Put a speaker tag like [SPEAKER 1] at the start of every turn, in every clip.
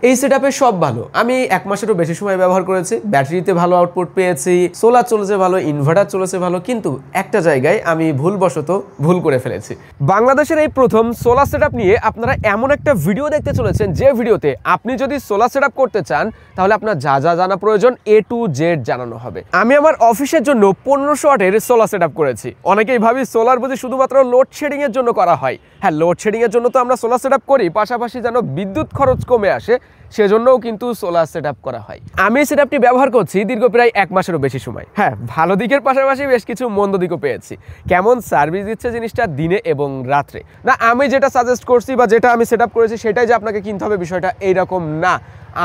[SPEAKER 1] এই সেটআপে সব ভালো। আমি 1 মাসেরও বেশি সময় ব্যবহার করেছি, ব্যাটারিতে ভালো আউটপুট পেয়েছি, সোলার চলেছে ভালো, ইনভার্টার চলেছে ভালো, কিন্তু একটা জায়গায় আমি ভুলবশত ভুল করে ফেলেছি। বাংলাদেশের এই প্রথম সোলার সেটআপ নিয়ে আপনারা এমন একটা ভিডিও দেখতে চলেছেন যে ভিডিওতে আপনি যদি সোলার সেটআপ করতে চান তাহলে আপনার যা যা জানা প্রয়োজন A to Z জানানো হবে। আমি আমার অফিসের জন্য 1500 ওয়াটের সোলার সেটআপ করেছি। অনেকেই ভাবি সোলার বুঝি শুধুমাত্র লোডশেডিং এর জন্য করা হয়। হ্যাঁ, লোডশেডিং এর জন্য তো আমরা সোলার সেটআপ করি, পাশাপাশি যেন বিদ্যুৎ খরচ কমে আসে সেজন্যও কিন্তু সোলার সেটআপ করা হয়। আমি সেটআপটি ব্যবহার করছি দীর্ঘ প্রায় 1 মাসেরও বেশি সময়। হ্যাঁ, ভালো দিকের পাশাপাশি বেশ কিছু মন্দ দিকও পেয়েছি। কেমন সার্ভিস দিচ্ছে জিনিসটা দিনে এবং রাত্রে, না আমি যেটা সাজেস্ট করছি বা যেটা আমি সেটআপ করেছি সেটাই যে আপনাকে কিনতে হবে বিষয়টা এইরকম না।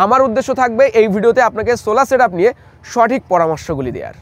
[SPEAKER 1] আমার উদ্দেশ্য থাকবে এই ভিডিওতে আপনাকে সোলার সেটআপ নিয়ে সঠিক পরামর্শগুলি দেওয়ার।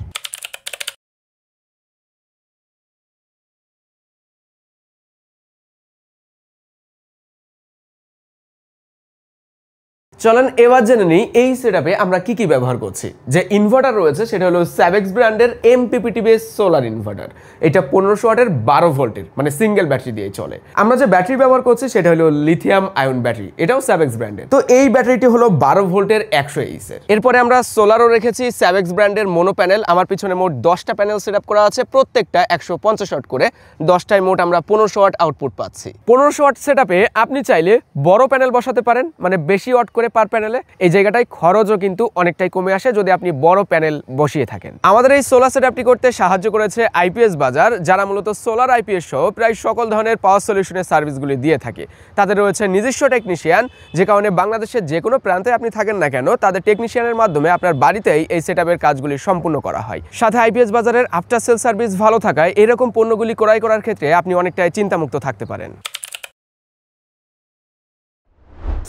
[SPEAKER 1] চলেন এবার জেনে নিই এই সেটআপে আমরা কি কি ব্যবহার করছি। যে ইনভার্টার রয়েছে সেটা হলো স্যাভেক্স ব্র্যান্ডের MPPT বেস সোলার ইনভার্টার। এটা 1500 ওয়াটের 12 ভোল্টের মানে সিঙ্গেল ব্যাটারি দিয়ে চলে। আমরা যে ব্যাটারি ব্যবহার করছি সেটা হলো লিথিয়াম আয়ন ব্যাটারি, এটাও স্যাভেক্স ব্র্যান্ডের। তো এই ব্যাটারিটি হলো 12 ভোল্টের 100 এর। এরপরে আমরা সোলারও রেখেছি স্যাভেক্স ব্র্যান্ডের মোনো প্যানেল। আমার পিছনে মোট 10টা প্যানেল সেটআপ করা আছে, প্রত্যেকটা 150 ওয়াট করে। 10টায় মোট আমরা 1500 ওয়াট আউটপুট পাচ্ছি। 1500 ওয়াট সেটআপে আপনি চাইলে বড় প্যানেল বসাতে পারেন, মানে বেশি ওয়াট করে পার প্যানেলে। এই জায়গাটায় খরচও কিন্তু অনেকটাই কমে আসে যদি আপনি বড় প্যানেল বসিয়ে থাকেন। আমাদের এই সোলার সেটআপটি করতে সাহায্য করেছে IPS বাজার, যারা মূলত সোলার IPS সহ প্রায় সকল ধরনের পাওয়ার সলিউশনের সার্ভিসগুলি দিয়ে থাকে। তাদের রয়েছে নিজস্ব টেকনিশিয়ান, যে কারণে বাংলাদেশের যে কোনো প্রান্তে আপনি থাকেন না কেন তাদের টেকনিশিয়ানের মাধ্যমে আপনার বাড়িতেই এই সেটআপের কাজগুলি সম্পূর্ণ করা হয়। সাথে IPS বাজারের আফটার সেল সার্ভিস ভালো থাকায় এরকম পণ্যগুলি ক্রয় করার ক্ষেত্রে আপনি অনেকটাই চিন্তামুক্ত থাকতে পারেন।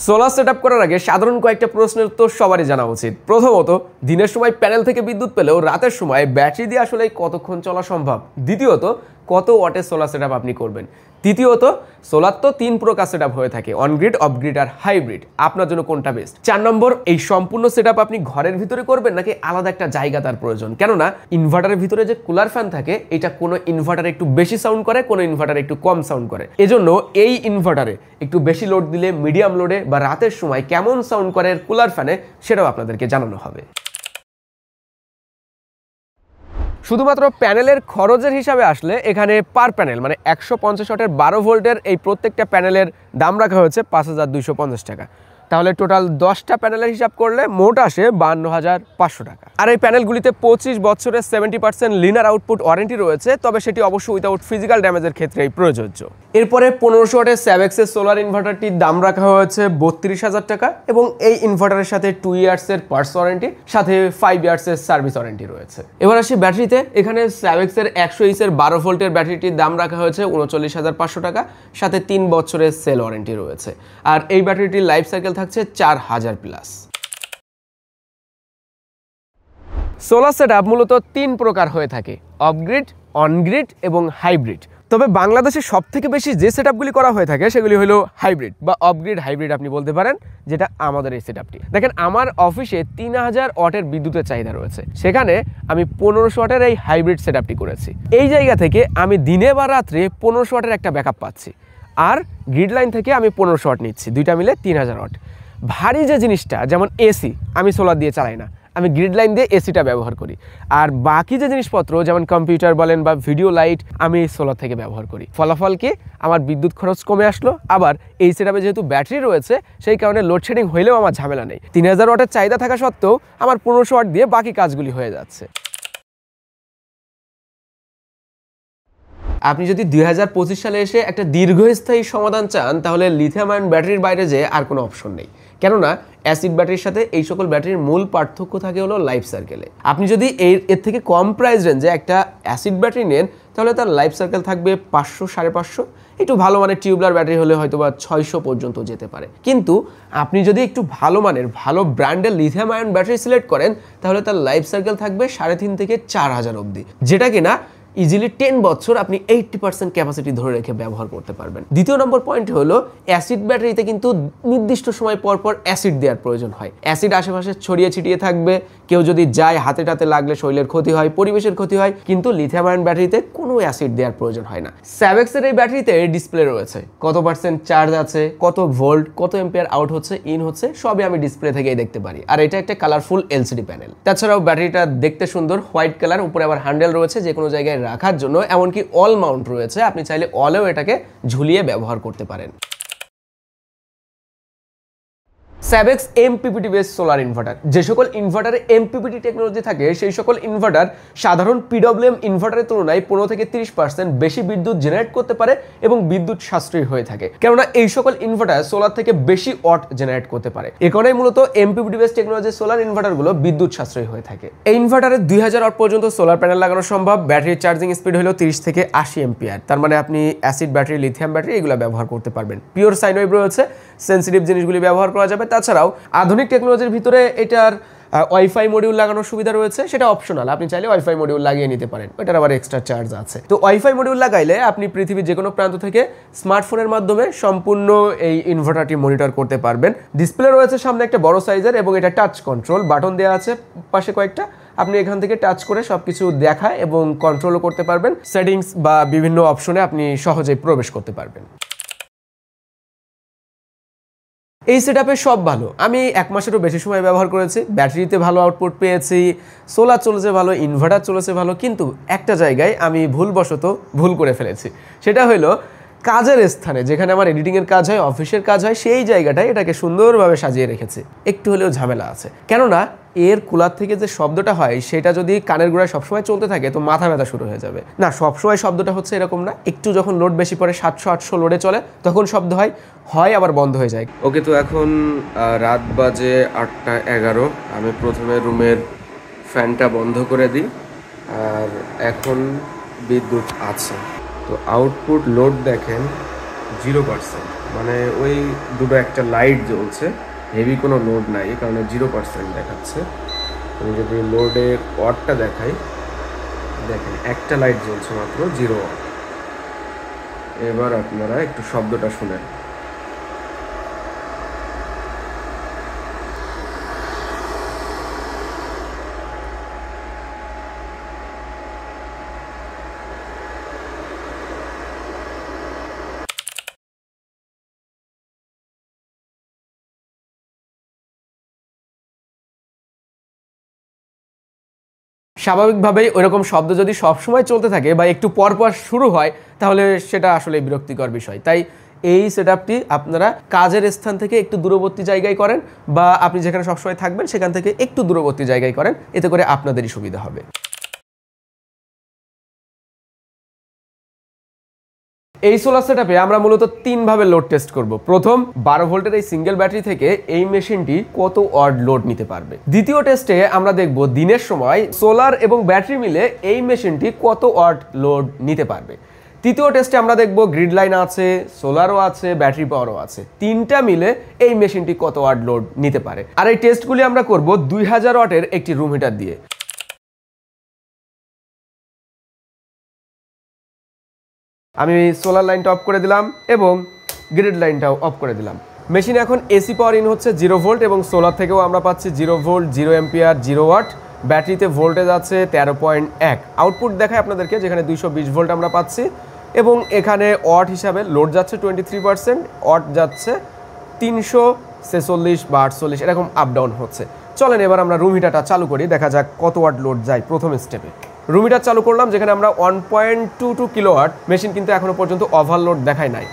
[SPEAKER 1] সোলার সেটআপ করার আগে সাধারণ কয়েকটা প্রশ্নের উত্তর সবারই জানা উচিত। প্রথমত, দিনের সময় প্যানেল থেকে বিদ্যুৎ পেলেও রাতের সময় ব্যাটারি দিয়ে আসলে কতক্ষণ চলা সম্ভব। দ্বিতীয়ত, কত ওয়াটের সোলার সেটআপ আপনি করবেন। তৃতীয়ত, সোলার তো 3 প্রকার সেটআপ হয়ে থাকে, অনগ্রিড, অফগ্রিড আর হাইব্রিড। আপনার জন্য কোনটা বেস্ট। 4 নম্বর, এই সম্পূর্ণ সেটআপ আপনি ঘরের ভিতরে করবেন নাকি আলাদা একটা জায়গা তার প্রয়োজন। কেননা ইনভার্টারের ভিতরে যে কুলার ফ্যান থাকে এটা কোনো ইনভার্টারে একটু বেশি সাউন্ড করে, কোনো ইনভার্টারে একটু কম সাউন্ড করে। এজন্য এই ইনভার্টারে একটু বেশি লোড দিলে, মিডিয়াম লোডে বা রাতের সময় কেমন সাউন্ড করে কুলার ফ্যানে সেটাও আপনাদেরকে জানানো হবে। শুধুমাত্র প্যানেলের খরচের হিসাবে আসলে এখানে পার প্যানেল মানে 150 ওয়াটের 12 ভোল্টের এই প্রত্যেকটা প্যানেলের দাম রাখা হয়েছে 5250 টাকা। তাহলে টোটাল 10টা প্যানেলের হিসাব করলে মোট আসে 52,500 টাকা। আর এই প্যানেলগুলিতে 25 বছরের 70% লিনার আউটপুট ওয়ারেন্টি রয়েছে, তবে সেটি অবশ্যই উইদাউট ফিজিক্যাল ড্যামেজের ক্ষেত্রেই প্রযোজ্য। এরপরে 1500 ওয়াটের স্যাভেক্সের সোলার ইনভার্টারটির দাম রাখা হয়েছে 32,000 টাকা এবং এই ইনভার্টারের সাথে 2 ইয়ার্সের পার্টস ওয়ারেন্টি, সাথে 5 ইয়ার্সের সার্ভিস ওয়ারেন্টি রয়েছে। এবার আসি ব্যাটারিতে। এখানে স্যাভেক্সের 100 এর 12 ভোল্টের ব্যাটারিটির দাম রাখা হয়েছে 39,500 টাকা, সাথে 3 বছরের সেল ওয়ারেন্টি রয়েছে। আর এই ব্যাটারিটির লাইফ সাইকেল থাকছে 4000 প্লাস। সোলার সেটআপ মূলত 3 প্রকার হয়ে থাকে, অফগ্রিড, অনগ্রিড এবং হাইব্রিড। তবে বাংলাদেশে সবথেকে বেশি যে সেটআপগুলি করা হয়ে থাকে সেগুলি হলো হাইব্রিড বা অফগ্রিড হাইব্রিড আপনি বলতে পারেন, যেটা আমাদের এই সেটআপটি। দেখেন, আমার অফিসে 3000 ওয়াটের বিদ্যুতের চাহিদা রয়েছে, সেখানে আমি 1500 ওয়াটের এই হাইব্রিড সেটআপটি করেছি। এই জায়গা থেকে আমি দিনে বা রাত্রে 1500 ওয়াটের একটা ব্যাকআপ পাচ্ছি, আর গ্রিড লাইন থেকে আমি 1500 ওয়াট নিচ্ছি, দুইটা মিলে 3000 ওয়াট। ভারী যে জিনিসটা যেমন এসি আমি সোলার দিয়ে চালাই না, আমি গ্রিড লাইন দিয়ে এসিটা ব্যবহার করি। আর বাকি যে জিনিসপত্র যেমন কম্পিউটার বলেন বা ভিডিও লাইট আমি সোলার থেকে ব্যবহার করি। ফলাফল কি, আমার বিদ্যুৎ খরচ কমে আসলো। আবার এই সেটআপে যেহেতু ব্যাটারি রয়েছে সেই কারণে লোডশেডিং হইলেও আমার ঝামেলা নেই। 3000 ওয়াটের চাহিদা থাকা সত্ত্বেও আমার 1500 ওয়াট দিয়ে বাকি কাজগুলি হয়ে যাচ্ছে। আপনি যদি 2025 সালে এসে একটা দীর্ঘস্থায়ী সমাধান চান তাহলে লিথিয়াম আয়ন ব্যাটারির বাইরে যে আর কোনো অপশন নেই। কেননা অ্যাসিড ব্যাটারির সাথে এই সকল ব্যাটারির মূল পার্থক্য থাকে হলো লাইফ সার্কেলে। আপনি যদি এর থেকে কম প্রাইস রেঞ্জে একটা অ্যাসিড ব্যাটারি নেন তাহলে তার লাইফ সার্কেল থাকবে 500 550। একটু ভালো মানের টিউবলার ব্যাটারি হলে হয়তো বা 600 পর্যন্ত যেতে পারে। কিন্তু আপনি যদি একটু ভালো মানের ভালো ব্র্যান্ডের লিথিয়াম আয়ন ব্যাটারি সিলেক্ট করেন তাহলে তার লাইফ সার্কেল থাকবে 3.5 থেকে 4000 অবধি, যেটা কিনা ইজিলি 10 বছর আপনি 80% ক্যাপাসিটি ধরে রেখে ব্যবহার করতে পারবেন। দ্বিতীয় নম্বর পয়েন্ট হলো অ্যাসিড ব্যাটারিতে কিন্তু নির্দিষ্ট সময় পর পর অ্যাসিড দেওয়ার প্রয়োজন হয়। অ্যাসিড আশেপাশে ছড়িয়ে ছিটিয়ে থাকবে, কেউ যদি যায় হাতে টাতে লাগলে শরীরের ক্ষতি হয়, পরিবেশের ক্ষতি হয়, কিন্তু লিথিয়াম আয়ন ব্যাটারিতে কোনো অ্যাসিড দেওয়ার প্রয়োজন হয় না। স্যাভেক্সের এই ব্যাটারিতে ডিসপ্লে রয়েছে, কত পার্সেন্ট চার্জ আছে, কত ভোল্ট, কত এম্পিয়ার আউট হচ্ছে, ইন হচ্ছে, সবই আমি ডিসপ্লে থেকেই দেখতে পারি। আর এটা একটা কালারফুল এলসিডি প্যানেল। তাছাড়াও ব্যাটারিটা দেখতে সুন্দর, হোয়াইট কালার, উপরে আবার হ্যান্ডেল রয়েছে যে কোনো জায়গায় রাখার জন্য, এমনকি অল মাউন্ট রয়েছে, আপনি চাইলে অলেও এটাকে ঝুলিয়ে ব্যবহার করতে পারেন। স্যাভেক্স এমপিপিটি বেস সোলার ইনভার্টার। যে সকল ইনভার্টারে এমপিপিটি টেকনোলজি থাকে সেই সকল ইনভার্টার সাধারণ পিডব্লিউএম ইনভার্টারের তুলনায় 15 থেকে 30% বেশি বিদ্যুৎ জেনারেট করতে পারে এবং বিদ্যুৎ সাশ্রয়ী হয়ে থাকে, কেননা এই সকল ইনভার্টার সোলার থেকে বেশি ওয়াট জেনারেট করতে পারে। এ কারণেই মূলত এমপিপিটি বেস টেকনোলজির সোলার ইনভার্টারগুলো বিদ্যুৎ সাশ্রয়ী হয়ে থাকে। এই ইনভার্টারে 2000 ওয়াট পর্যন্ত সোলার প্যানেল লাগানো সম্ভব। ব্যাটারির চার্জিং স্পিড হলো 30 থেকে 80 এম্পিয়ার। তার মানে আপনি অ্যাসিড ব্যাটারি, লিথিয়াম ব্যাটারি এগুলো ব্যবহার করতে পারবেন। পিওর সাইন ওয়েভ রয়েছে, সেন্সিটিভ জিনিসগুলি ব্যবহার করা যাবে। তাছাড়াও আধুনিক টেকনোলজির ভিতরে এটার ওয়াইফাই মডিউল লাগানোর সুবিধা রয়েছে, সেটা অপশনাল, আপনি চাইলে ওয়াইফাই মডিউল লাগিয়ে নিতে পারেন, ওটার আবার এক্সট্রা চার্জ আছে। তো ওয়াইফাই মডিউল লাগাইলে আপনি পৃথিবীর যে কোনো প্রান্ত থেকে স্মার্টফোনের মাধ্যমে সম্পূর্ণ এই ইনভার্টারটি মনিটর করতে পারবেন। ডিসপ্লে রয়েছে সামনে একটা বড় সাইজের এবং এটা টাচ কন্ট্রোল, বাটন দেওয়া আছে পাশে কয়েকটা, আপনি এখান থেকে টাচ করে সবকিছু দেখায় এবং কন্ট্রোলও করতে পারবেন। সেটিংস বা বিভিন্ন অপশনে আপনি সহজেই প্রবেশ করতে পারবেন। এই সেটআপে সব ভালো। আমি 1 মাসেরও বেশি সময় ব্যবহার করেছি, ব্যাটারিতে ভালো আউটপুট পেয়েছি, সোলার চলেছে ভালো, ইনভার্টার চলেছে ভালো, কিন্তু একটা জায়গায় আমি ভুলবশত ভুল করে ফেলেছি। সেটা হলো কাজের স্থানে, যেখানে আমার এডিটিংয়ের কাজ হয়, অফিসের কাজ হয়, সেই জায়গাটায় এটাকে সুন্দরভাবে সাজিয়ে রেখেছি। একটু হলেও ঝামেলা আছে, কেননা এর কুলার থেকে যে শব্দটা হয় সেটা যদি কানের গোড়ায় সবসময় চলতে থাকে তো মাথা ব্যথা শুরু হয়ে যাবে। না, সবসময় শব্দটা হচ্ছে এরকম না, একটু যখন লোড বেশি পড়ে 700-800 লোডে চলে তখন শব্দ হয় আবার বন্ধ হয়ে যায়। ওকে, তো এখন রাত বাজে 8:11। আমি প্রথমে রুমের ফ্যানটা বন্ধ করে দিই, আর এখন বিদ্যুৎ আছে। তো আউটপুট লোড দেখেন 0%, মানে ওই দুটো একটা লাইট জ্বলছে, হেভি কোনো লোড নাই, কারণ 0% দেখাচ্ছে। আমি যদি লোডের ওয়াটটা দেখাই, দেখেন একটা লাইট জ্বলছে মাত্র, 0 ওয়াট। এবার আপনারা একটু শব্দটা শুনেন। স্বাভাবিকভাবেই ওইরকম শব্দ যদি সবসময় চলতে থাকে বা একটু পরপর শুরু হয় তাহলে সেটা আসলে বিরক্তিকর বিষয়। তাই এই সেটআপটি আপনারা কাজের স্থান থেকে একটু দূরবর্তী জায়গায় করেন, বা আপনি যেখানে সবসময় থাকবেন সেখান থেকে একটু দূরবর্তী জায়গায় করেন, এতে করে আপনাদেরই সুবিধা হবে। এই সোলার সেটআপে আমরা মূলত 3 ভাবে লোড টেস্ট করব। প্রথম, 12 ভোল্টের এই সিঙ্গেল ব্যাটারি থেকে এই মেশিনটি কত ওয়াট লোড নিতে পারবে। দ্বিতীয় টেস্টে আমরা দেখব দিনের সময় সোলার এবং ব্যাটারি মিলে এই মেশিনটি কত ওয়াট লোড নিতে পারবে। তৃতীয় টেস্টে আমরা দেখব গ্রিড লাইন আছে, সোলারও আছে, ব্যাটারি পাওয়ারও আছে, 3টা মিলে এই মেশিনটি কত ওয়াট লোড নিতে পারে। আর এই টেস্টগুলি আমরা করব 2000 ওয়াটের একটি রুম হিটার দিয়ে। আমি সোলার লাইনটা অফ করে দিলাম এবং গ্রিড লাইনটাও অফ করে দিলাম। মেশিন এখন এসি পাওয়ার ইন হচ্ছে 0 ভোল্ট এবং সোলার থেকেও আমরা পাচ্ছি 0 ভোল্ট, 0 এম্পিয়ার, 0 ওয়াট। ব্যাটারিতে ভোল্টেজ আছে 13.1। আউটপুট দেখায় আপনাদেরকে, যেখানে 220 ভোল্ট আমরা পাচ্ছি এবং এখানে ওয়াট হিসাবে লোড যাচ্ছে 23%, ওয়াট যাচ্ছে 346 বা 48, এরকম আপ ডাউন হচ্ছে। চলেন এবার আমরা রুম হিটারটা চালু করি, দেখা যাক কত ওয়াট লোড যায় প্রথম স্টেপে। রুম হিটার চালু করলাম, যেখানে আমরা 1.22 কিলোওয়াট। মেশিন কিন্তু এখনো পর্যন্ত ওভারলোড দেখায় নাই।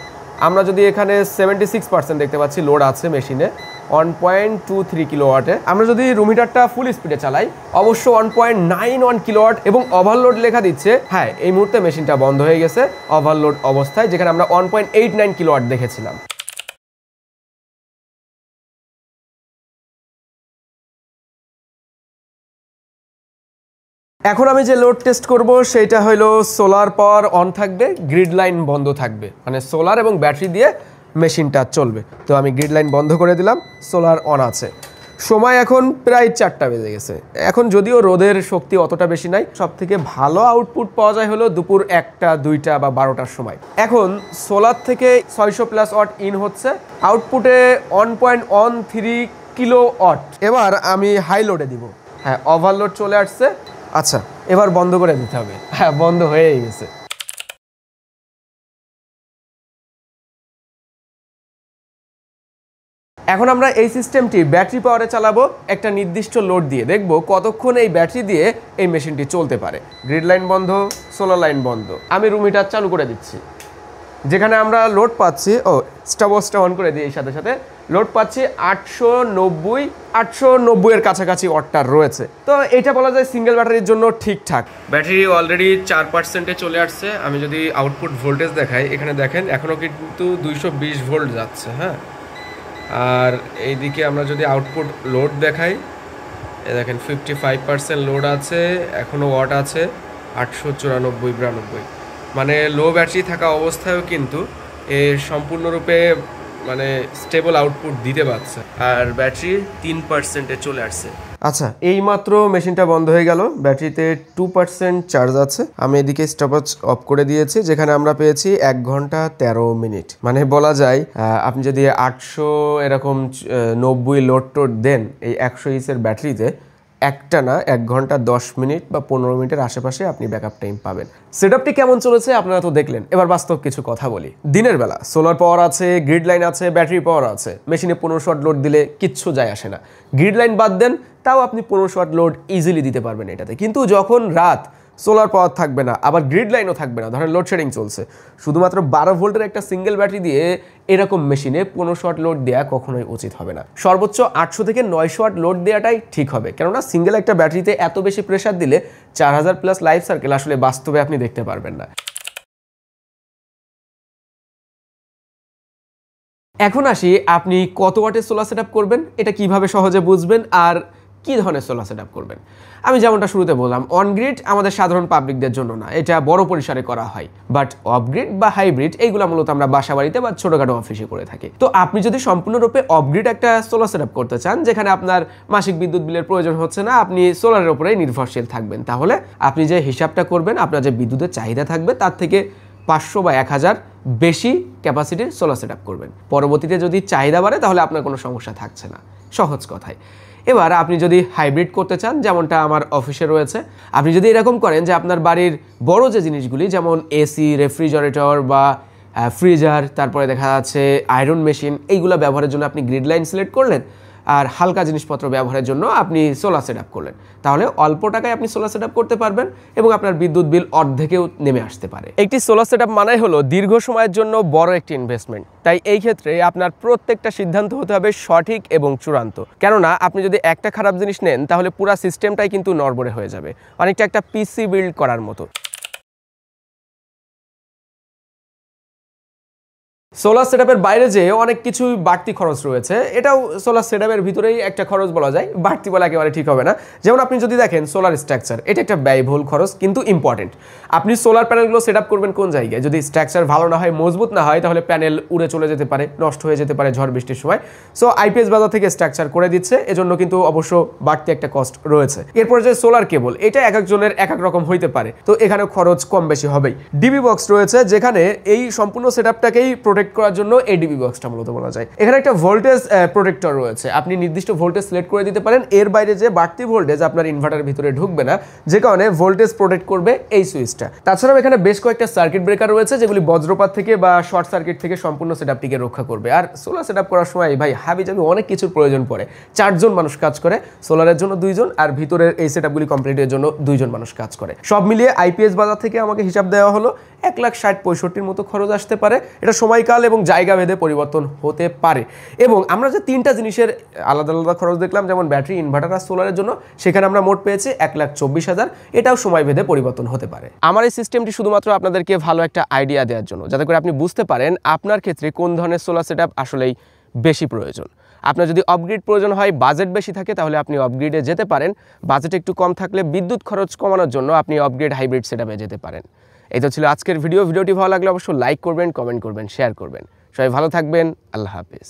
[SPEAKER 1] আমরা যদি এখানে 76% দেখতে পাচ্ছি লোড আছে মেশিনে 1.23 কিলোওয়াটে। আমরা যদি রুম হিটারটা ফুল স্পিডে চালাই অবশ্য 1.91 কিলোওয়াট এবং ওভারলোড লেখা দিচ্ছে। হ্যাঁ, এই মুহূর্তে মেশিনটা বন্ধ হয়ে গেছে ওভারলোড অবস্থায়, যেখানে আমরা 1.89 কিলোওয়াট দেখেছিলাম। এখন আমি যে লোড টেস্ট করব সেটা হলো সোলার পাওয়ার অন থাকবে, গ্রিড লাইন বন্ধ থাকবে, মানে সোলার এবং ব্যাটারি দিয়ে মেশিনটা চলবে। তো আমি গ্রিড লাইন বন্ধ করে দিলাম, সোলার অন আছে। সময় এখন প্রায় 4টা বেজে গেছে। এখন যদিও রোদের শক্তি অতটা বেশি নাই, সব থেকে ভালো আউটপুট পাওয়া যায় হলো দুপুর 1টা 2টা বা 12টার সময়। এখন সোলার থেকে 600+ ওয়াট ইন হচ্ছে, আউটপুটে 1.13 কিলো ওয়াট। এবার আমি হাই লোডে দিব। হ্যাঁ, ওভারলোড চলে আসছে। আচ্ছা, এবার বন্ধ করে দিতে হবে। হ্যাঁ, বন্ধ হয়েই গেছে। এখন আমরা এই সিস্টেমটি ব্যাটারি পাওয়ারে চালাবো একটা নির্দিষ্ট লোড দিয়ে, দেখব কতক্ষণ এই ব্যাটারি দিয়ে এই মেশিনটি চলতে পারে। গ্রিড লাইন বন্ধ, সোলার লাইন বন্ধ। আমি রুম হিটার চালু করে দিচ্ছি। যেখানে আমরা লোড পাচ্ছি, স্টাবসটা অন করে দিই, সাথে সাথে লোড পাচ্ছি 890 এর কাছাকাছি ওয়াটটার রয়েছে। তো এটা বলা যায় সিঙ্গেল ব্যাটারির জন্য ঠিকঠাক। ব্যাটারি অলরেডি 4%-এ চলে আসছে। আমি যদি আউটপুট ভোল্টেজ দেখাই, এখানে দেখেন এখনও কিন্তু 220 ভোল্ট যাচ্ছে। হ্যাঁ, আর এইদিকে আমরা যদি আউটপুট লোড দেখাই, দেখেন 55% লোড আছে, এখনও ওয়াট আছে 894-92। মানে লো ব্যাটারি থাকা অবস্থায়ও কিন্তু সম্পূর্ণরূপে মানে স্টেবল আউটপুট দিতে পারছে। আর ব্যাটারি 3%-এ চলে আসছে। আচ্ছা, এইমাত্র মেশিনটা বন্ধ হয়ে গেল। ব্যাটারিতে 2% চার্জ আছে। আমি এদিকে স্টপওয়াচ অফ করে দিয়েছি, যেখানে আমরা পেয়েছি 1 ঘন্টা 13 মিনিট। মানে বলা যায় আপনি যদি 800 এরকম 90 লোড টোড দেন এই 100 ইসের ব্যাটারিতে, একটা না 1 ঘন্টা 10 মিনিট বা 15 মিনিটের আশেপাশে আপনি ব্যাকআপ টাইম পাবেন। সেটআপটি কেমন চলেছে আপনারা তো দেখলেন। এবার বাস্তব কিছু কথা বলি। দিনের বেলা সোলার পাওয়ার আছে, গ্রিড লাইন আছে, ব্যাটারি পাওয়ার আছে। মেশিনে 1500 ওয়াট লোড দিলে কিচ্ছু যায় আসে না। গ্রিড লাইন বাদ দেন, তাও আপনি 1500 ওয়াট লোড ইজিলি দিতে পারবেন এটাতে। কিন্তু যখন রাত, সোলার পাওয়ার থাকবে না, আবার গ্রিড লাইনও থাকবে না, ধরেন লোডশেডিং চলছে, শুধুমাত্র 12 ভোল্টের একটা সিঙ্গেল ব্যাটারি দিয়ে এরকম মেশিনে 1500 ওয়াট লোড দেওয়া কখনোই উচিত হবে না। সর্বোচ্চ 800 থেকে 900 ওয়াট লোড দেওয়াটাই ঠিক হবে, কেননা সিঙ্গেল একটা ব্যাটারিতে এত বেশি প্রেশার দিলে 4000+ লাইফ সার্কেল আসলে বাস্তবে আপনি দেখতে পারবেন না। এখন আসি, আপনি কত ওয়াটের সোলার সেটআপ করবেন, এটা কিভাবে সহজে বুঝবেন আর কি ধরনের সোলার সেটআপ করবেন। আমি যেমনটা শুরুতে বললাম, অন গ্রিড আমাদের সাধারণ পাবলিকদের জন্য না, এটা বড় পরিসরে করা হয়। বাট অফ গ্রিড বা হাইব্রিড এইগুলো মূলত আমরা বাসা বাড়িতে বা ছোটখাটো অফিসে করে থাকি। তো আপনি যদি সম্পূর্ণরূপে অফ গ্রিড একটা সোলার সেটআপ করতে চান, যেখানে আপনার মাসিক বিদ্যুৎ বিলের প্রয়োজন হচ্ছে না, আপনি সোলারের উপরেই নির্ভরশীল থাকবেন, তাহলে আপনি যে হিসাবটা করবেন, আপনার যে বিদ্যুতের চাহিদা থাকবে তার থেকে 500 বা 1000 বেশি ক্যাপাসিটির সোলার সেটআপ করবেন। পরবর্তীতে যদি চাহিদা বাড়ে তাহলে আপনার কোনো সমস্যা থাকছে না, সহজ কথায়। এবার আপনি যদি হাইব্রিড করতে চান, যেমনটা আমার অফিসে রয়েছে, আপনি যদি এরকম করেন যে আপনার বাড়ির বড় যে জিনিসগুলি, যেমন এসি, রেফ্রিজারেটর বা ফ্রিজার, তারপরে দেখা যাচ্ছে আয়রন মেশিন, এইগুলো ব্যবহারের জন্য আপনি গ্রিড লাইন সিলেক্ট করলেন, আর হালকা জিনিসপত্র ব্যবহারের জন্য আপনি সোলার সেটআপ করলেন, তাহলে অল্প টাকায় আপনি সোলার সেটআপ করতে পারবেন এবং আপনার বিদ্যুৎ বিল অর্ধেকেও নেমে আসতে পারে। একটি সোলার সেটআপ মানে হলো দীর্ঘ সময়ের জন্য বড় একটি ইনভেস্টমেন্ট। তাই এই ক্ষেত্রে আপনার প্রত্যেকটা সিদ্ধান্ত হতে হবে সঠিক এবং চূড়ান্ত, কেননা আপনি যদি একটা খারাপ জিনিস নেন তাহলে পুরো সিস্টেমটাই কিন্তু নড়বড়ে হয়ে যাবে, অনেকটা একটা পিসি বিল্ড করার মতো। সোলার সেটআপের বাইরে যে অনেক কিছু বাড়তি খরচ রয়েছে, এটাও সোলার সেটআপের ভিতরেই একটা খরচ বলা যায়, বাড়তি বলা একেবারে ঠিক হবে না। যেমন আপনি যদি দেখেন সোলার স্ট্রাকচার, এটা একটা ব্যয়বহুল খরচ কিন্তু ইম্পর্টেন্ট। আপনি সোলার প্যানেলগুলো সেটআপ করবেন কোন জায়গায়? যদি স্ট্রাকচার ভালো না হয়, মজবুত না হয়, তাহলে প্যানেল উড়ে চলে যেতে পারে, নষ্ট হয়ে যেতে পারে ঝড় বৃষ্টির সময়। সো আইপিএস বাজার থেকে স্ট্রাকচার করে দিচ্ছে, এজন্য কিন্তু অবশ্য বাড়তি একটা কস্ট রয়েছে। এরপরে যে সোলার কেবল, এটা এক একজনের এক এক রকম হইতে পারে, তো এখানে খরচ কম বেশি হবেই। ডিবি বক্স রয়েছে, যেখানে এই সম্পূর্ণ সেটআপটাকেই প্রোটেক্ট করার জন্য এই ডিবি বক্সটা মূলত বলা যায়। এখানে একটা ভোল্টেজ প্রোটেক্টর রয়েছে, আপনি নির্দিষ্ট ভোল্টেজ সিলেক্ট করে দিতে পারেন, এর বাইরে যে বাড়তি ভোল্টেজ আপনার ইনভার্টারের ভিতরে ঢুকবে না, যে কারণে ভোল্টেজ প্রোটেক্ট করবে এই সুইচটা। তাছাড়াও এখানে বেশ কয়েকটা সার্কিট ব্রেকার রয়েছে, যেগুলি বজ্রপাত থেকে বা শর্ট সার্কিট থেকে সম্পূর্ণ সেটআপটিকে রক্ষা করবে। আর সোলার সেটআপ করার সময় ভাই হাবিজাবি অনেক কিছুর প্রয়োজন পড়ে। 4 জন মানুষ কাজ করে, সোলারের জন্য 2 জন, আর ভিতরের এই সেটআপগুলি কমপ্লিটের জন্য 2 জন মানুষ কাজ করে। সব মিলিয়ে আইপিএস বাজার থেকে আমাকে হিসাব দেওয়া হলো 1,60,65 মতো খরচ আসতে পারে। এটা সময়কাল এবং জায়গা ভেদে পরিবর্তন হতে পারে। এবং আমরা যে 3টা জিনিসের আলাদা আলাদা খরচ দেখলাম, যেমন ব্যাটারি, ইনভার্টার আর সোলারের জন্য, সেখানে আমরা মোট পেয়েছি 1,24,000। এটাও সময় ভেদে পরিবর্তন হতে পারে। আমার এই সিস্টেমটি শুধুমাত্র আপনাদেরকে ভালো একটা আইডিয়া দেওয়ার জন্য, যাতে করে আপনি বুঝতে পারেন আপনার ক্ষেত্রে কোন ধরনের সোলার সেটআপ আসলেই বেশি প্রয়োজন। আপনার যদি আপগ্রেড প্রয়োজন হয়, বাজেট বেশি থাকে, তাহলে আপনি আপগ্রেডে যেতে পারেন। বাজেট একটু কম থাকলে বিদ্যুৎ খরচ কমানোর জন্য আপনি আপগ্রেড হাইব্রিড সেটআপে যেতে পারেন। এই তো ছিল আজকের ভিডিওটি ভালো লাগলে অবশ্যই লাইক করবেন, কমেন্ট করবেন, শেয়ার করবেন। সবাই ভালো থাকবেন। আল্লাহ হাফেজ।